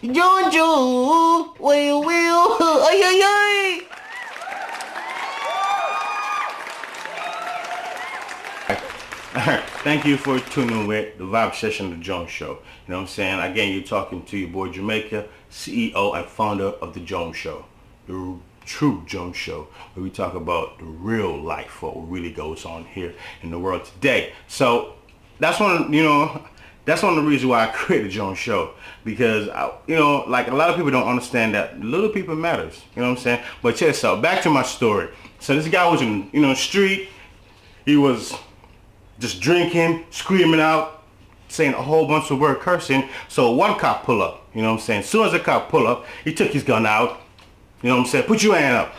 Jojo, will, ay, ay, ay. Thank you for tuning with the Vibe Session of the Jones Show. You know what I'm saying? Again, you're talking to your boy Jamaica, CEO and founder of the Jones Show. The true Jones Show, where we talk about the real life, what really goes on here in the world today. So that's one of the reasons why I created the Jones Show, because like a lot of people don't understand that little people matters. You know what I'm saying? But check this out. Back to my story. So this guy was in the street. He was just drinking, screaming out, saying a whole bunch of word cursing. So one cop pull up, you know what I'm saying? As soon as the cop pull up, he took his gun out, you know what I'm saying? Put your hand up.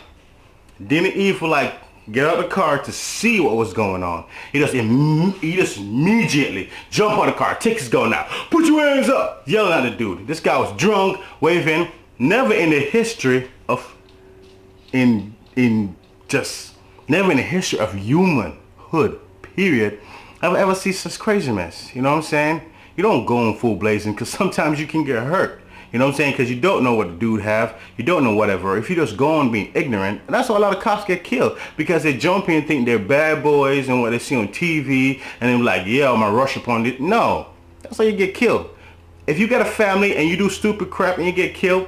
Didn't even like get out of the car to see what was going on. He just immediately jump on the car, take his gun out, put your hands up, yelling at the dude. This guy was drunk, waving. Never in the history of humanhood, period, I've ever seen such craziness. You know what I'm saying? You don't go in full blazing, because sometimes you can get hurt. You know what I'm saying? Because you don't know what the dude have. You don't know whatever. If you just go on being ignorant, and that's why a lot of cops get killed, because they jump in and think they're bad boys and what they see on TV, and they're like, yeah, I'm gonna rush upon it. No, that's how you get killed. If you got a family and you do stupid crap and you get killed,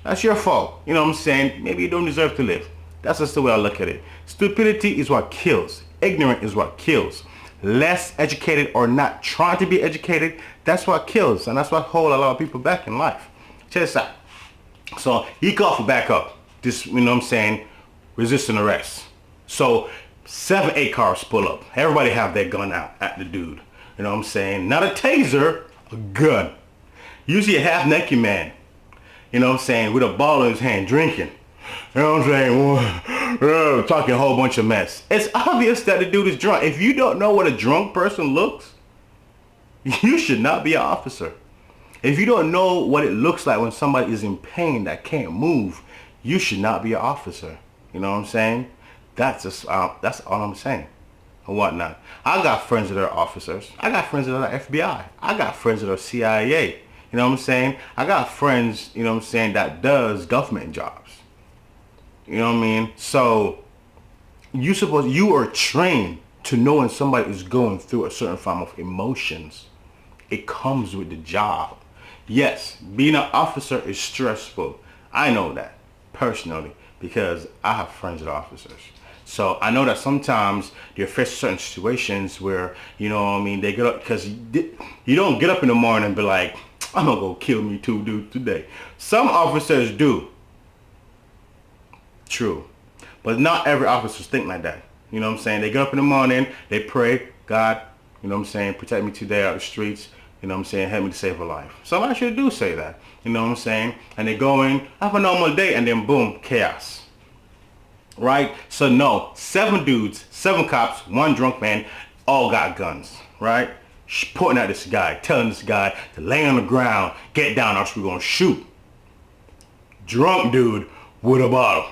that's your fault. You know what I'm saying? Maybe you don't deserve to live. That's just the way I look at it. Stupidity is what kills. Ignorant is what kills. Less educated or not trying to be educated, that's what kills, and that's what holds a lot of people back in life. Check this out. So he called for backup. This, you know what I'm saying, resisting arrest. So 7, 8 cars pull up. Everybody have their gun out at the dude. You know what I'm saying? Not a taser, a gun. Usually a half-naked man, you know what I'm saying, with a ball in his hand, drinking. You know what I'm saying? Talking a whole bunch of mess. It's obvious that the dude is drunk. If you don't know what a drunk person looks, you should not be an officer. If you don't know what it looks like when somebody is in pain that can't move, you should not be an officer. You know what I'm saying? That's all I'm saying. And whatnot. I got friends that are officers. I got friends that are FBI. I got friends that are CIA. You know what I'm saying? I got friends, you know what I'm saying, that does government jobs. You know what I mean? So you are trained to know when somebody is going through a certain form of emotions. It comes with the job. Yes, being an officer is stressful. I know that personally, because I have friends that are officers. So I know that sometimes you're faced with certain situations where, you know what I mean, they get up, because you don't get up in the morning and be like, I'm gonna go kill me too, dude, today. Some officers do. True. But not every officer think like that. You know what I'm saying? They get up in the morning, they pray, God, you know what I'm saying, protect me today out the streets, you know what I'm saying, help me to save a life. Some actually do say that, you know what I'm saying? And they go in, have a normal day, and then boom, chaos. Right? So no, 7 dudes, 7 cops, 1 drunk man, all got guns, right? Pointing at this guy, telling this guy to lay on the ground, get down, or else we're gonna shoot. Drunk dude with a bottle.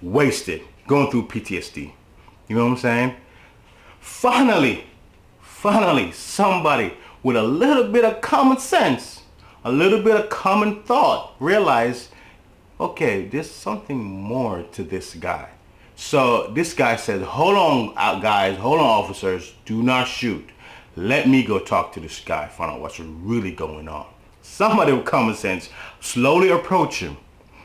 Wasted, going through PTSD. You know what I'm saying? Finally, somebody with a little bit of common sense, a little bit of common thought, realized, okay, there's something more to this guy. So this guy said, hold on, guys, hold on, officers, do not shoot. Let me go talk to this guy, find out what's really going on. Somebody with common sense slowly approached him.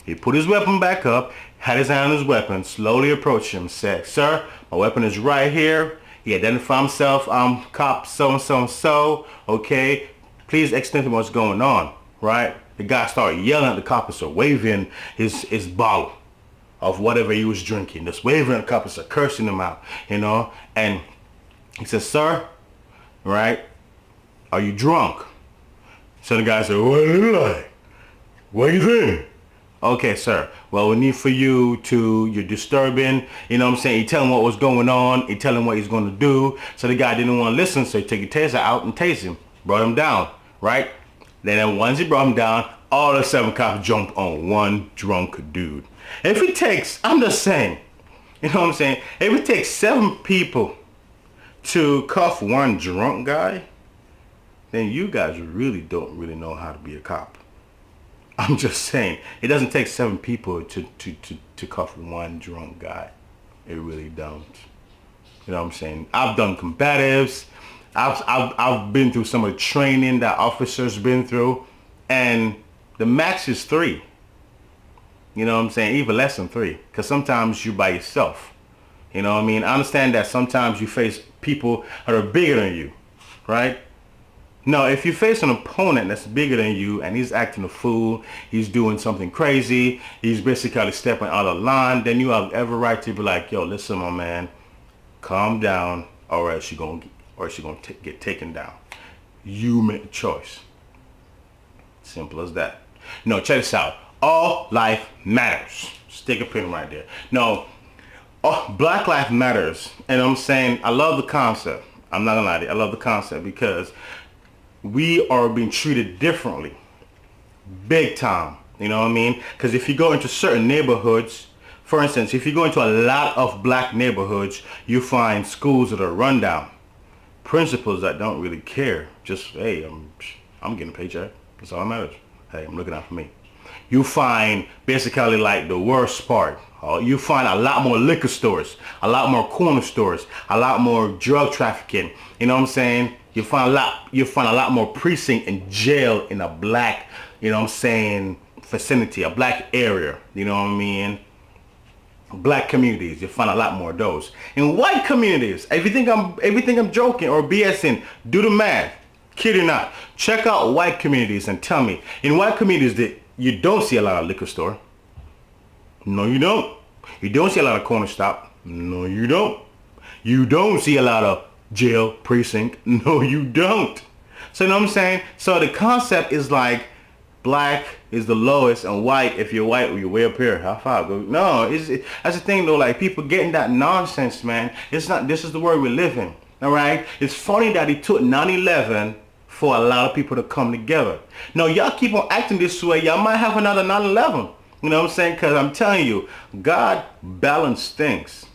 He put his weapon back up, had his hand on his weapon, slowly approached him, said, sir, my weapon is right here. He identified himself, cop so-and-so, okay? Please explain to me what's going on, right? The guy started yelling at the officer, waving his bottle of whatever he was drinking, just waving at the officer, cursing him out, you know? And he said, sir, right, are you drunk? So the guy said, what do you like? What do you think? Okay, sir. Well, we need for you to, you're disturbing, you know what I'm saying? You tell him what was going on. You tell him what he's going to do. So the guy didn't want to listen, so he took a taser out and tased him. Brought him down, right? Then once he brought him down, all the 7 cops jumped on one drunk dude. If it takes, I'm just saying, you know what I'm saying? If it takes 7 people to cuff one drunk guy, then you guys really don't know how to be a cop. I'm just saying, it doesn't take 7 people to cuff one drunk guy. It really don't. You know what I'm saying? I've done combatives. I've been through some of the training that officers been through, and the max is 3. You know what I'm saying? Even less than 3, because sometimes you're by yourself. You know what I mean? I understand that sometimes you face people that are bigger than you, right? No, if you face an opponent that's bigger than you and he's acting a fool, he's doing something crazy, he's basically stepping out of line, then you have every right to be like, yo, listen, my man, calm down, or else you're gonna get taken down. You make the choice. Simple as that. No, check this out. All life matters. Stick a pin right there. No, Black Life Matters, and I'm saying I love the concept. I'm not gonna lie to you. I love the concept because we are being treated differently, big time. You know what I mean? Because if you go into certain neighborhoods, for instance, if you go into a lot of black neighborhoods, you find schools that are run down, principals that don't really care. Just, hey, I'm getting a paycheck. That's all that matters. Hey, I'm looking out for me. You find basically like the worst part. You find a lot more liquor stores, a lot more corner stores, a lot more drug trafficking. You know what I'm saying? You find a lot more precinct and jail in a black, you know what I'm saying, vicinity, a black area. You know what I mean? Black communities, you find a lot more of those. In white communities, if you think I'm joking or BSing, do the math. Kid or not, check out white communities and tell me, in white communities that you don't see a lot of liquor store. No, you don't. You don't see a lot of corner stop. No, you don't. You don't see a lot of jail precinct. No, you don't. So you know what I'm saying? So the concept is like black is the lowest and white, if you're white, you're way up here. How far? No, that's the thing though, like people getting that nonsense, man. It's not, this is the world we live in. All right? It's funny that it took 9/11 for a lot of people to come together. No, y'all keep on acting this way, y'all might have another 9/11. You know what I'm saying? Because I'm telling you, God balanced things.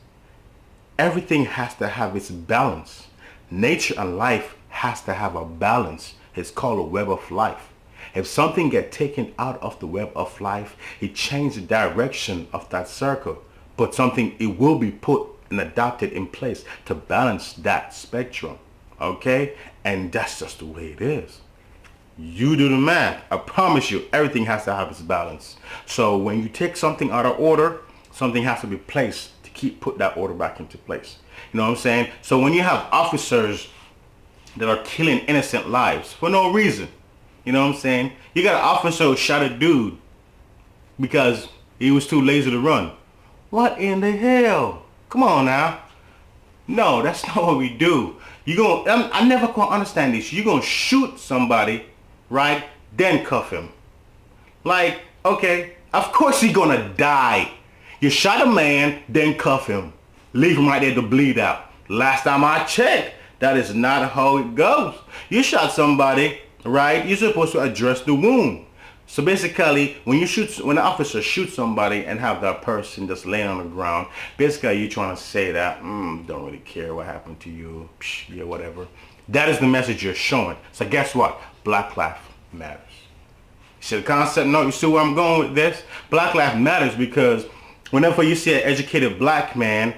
Everything has to have its balance. Nature and life has to have a balance. It's called a web of life. If something gets taken out of the web of life, it changes the direction of that circle. But something, it will be put and adopted in place to balance that spectrum. Okay? And that's just the way it is. You do the math. I promise you, everything has to have its balance. So when you take something out of order, something has to be placed to put that order back into place. You know what I'm saying? So when you have officers that are killing innocent lives for no reason, you know what I'm saying? You got an officer who shot a dude because he was too lazy to run. What in the hell? Come on now. No, that's not what we do. I never can understand this. You're going to shoot somebody, right? Then cuff him. Like, okay, of course he's going to die. You shot a man, then cuff him. Leave him right there to bleed out. Last time I checked, that is not how it goes. You shot somebody, right? You're supposed to address the wound. So basically, when the officer shoots somebody and have that person just laying on the ground, basically you're trying to say that, don't really care what happened to you, yeah, whatever. That is the message you're showing. So guess what? Black life matters. You see the concept? No, you see where I'm going with this? Black life matters because whenever you see an educated black man,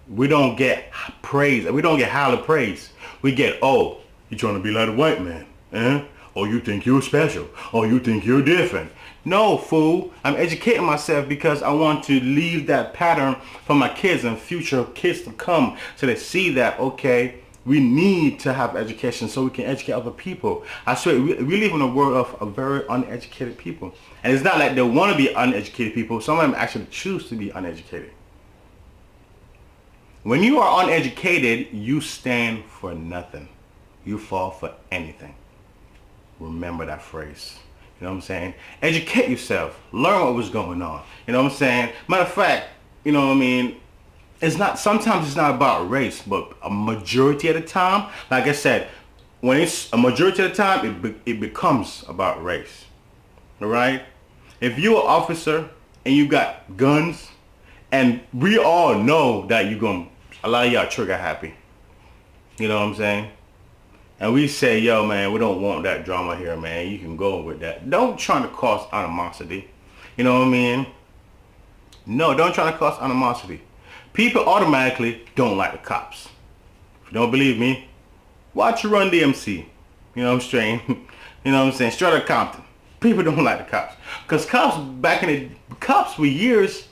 we don't get praise. We don't get highly praise. We get, oh, you're trying to be like a white man, eh? Or you think you're special, or you think you're different. No, fool. I'm educating myself because I want to leave that pattern for my kids and future kids to come, so they see that, okay, we need to have education so we can educate other people. I swear, we live in a world of very uneducated people. And it's not like they want to be uneducated people. Some of them actually choose to be uneducated. When you are uneducated, you stand for nothing. You fall for anything. Remember that phrase. You know what I'm saying? Educate yourself. Learn what was going on. You know what I'm saying? Matter of fact, you know what I mean? Sometimes it's not about race, but a majority of the time, like I said, when it's a majority of the time, it becomes about race. All right? If you're an officer and you got guns, and we all know that a lot of y'all trigger happy. You know what I'm saying? and we say, yo, man, we don't want that drama here, man. You can go with that. Don't try to cause animosity. You know what I mean? No, don't try to cause animosity. People automatically don't like the cops. If you don't believe me, watch Run DMC. You know what I'm saying? You know what I'm saying? Straight out of Compton. People don't like the cops. Because cops back in the cops for years,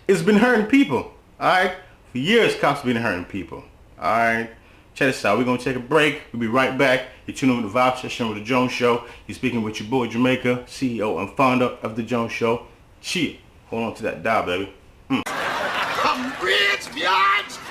it's been hurting people. Alright? For years, cops have been hurting people. Alright? Check this out. We're going to take a break. We'll be right back. You're tuning in with the Vibe Session with The Jones Show. You're speaking with your boy Jamaica, CEO and founder of The Jones Show. Chill. Hold on to that dial, baby. I'm rich, biatch!